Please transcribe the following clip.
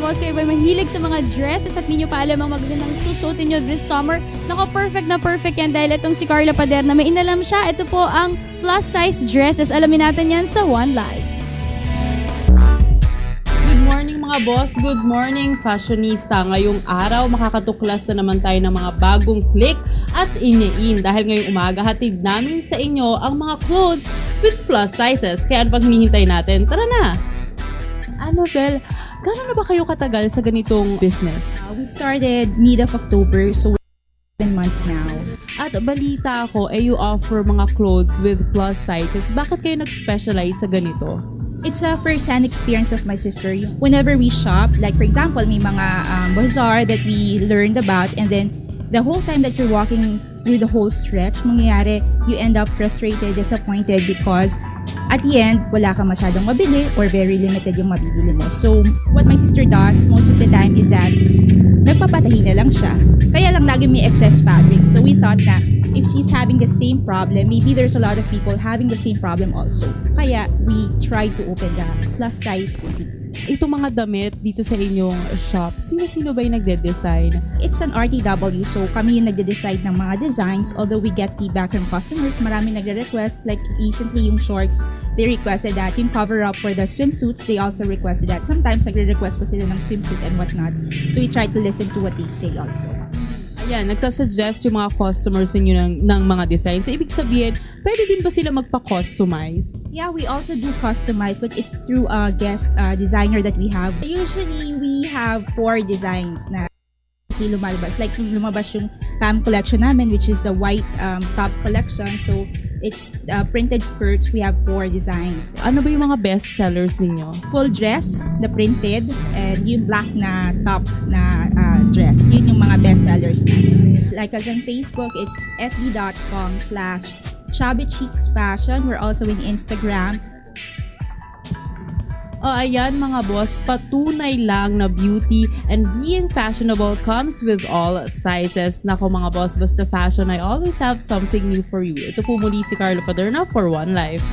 boss, kayo ba mahilig sa mga dresses at di nyo pa alam ang magagandang susuotin nyo this summer? Nako, perfect na perfect yan dahil itong si Carla Paderna, may inalam siya. Ito po ang plus size dresses. Alamin natin yan sa One Live. Good morning mga boss, good morning fashionista. Ngayong araw makakatuklas na naman tayo ng mga bagong click at iniin dahil ngayong umaga hatid namin sa inyo ang mga clothes with plus sizes. Kaya ano pang hinihintay natin? Tara na! Bel, gano'n na ba kayo katagal sa ganitong business? We started mid of October, so 7 months now. At balita ako, you offer mga clothes with plus sizes. Bakit kayo nag-specialize sa ganito? It's a first-hand experience of my sister. Whenever we shop, like for example, may mga bazaar that we learned about, and then the whole time that you're walking through the whole stretch, mangyayari, you end up frustrated, disappointed because at the end, wala ka masyadong mabili or very limited yung mabibili mo. So, what my sister does most of the time is that nagpapatahi na lang siya. Kaya lang lagi may excess fabric. So, we thought na if she's having the same problem, maybe there's a lot of people having the same problem also. Kaya we tried to open the plus size boutique. Itong mga damit dito sa inyong shop, sino-sino ba yung nagde-design? It's an RTW, so kami yung nagde-decide ng mga designs. Although we get feedback from customers, marami nagre-request. Like recently yung shorts, they requested that. Yung cover-up for the swimsuits, they also requested that. Sometimes nagre-request pa sila ng swimsuit and whatnot. So we try to listen to what they say also. Ayan, nagsasuggest yung mga customers ninyo ng mga designs. So, ibig sabihin, pwede din ba sila magpa-customize? Yeah, we also do customize, but it's through a guest designer that we have. Usually, we have 4 designs na lumalabas. Like, lumabas yung PAM collection namin, which is the white top collection. So, it's printed skirts. We have 4 designs. Ano ba yung mga best sellers ninyo? Full dress na printed and yung black na top na dress. Yun yung mga best sellers namin. Like us on Facebook, it's fb.com/chubbycheeksfashion. We're also in Instagram. Ayan mga boss, patunay lang na beauty and being fashionable comes with all sizes. Nako mga boss, basta fashion, I always have something new for you. Ito po muli si Carla Paderna for One Life.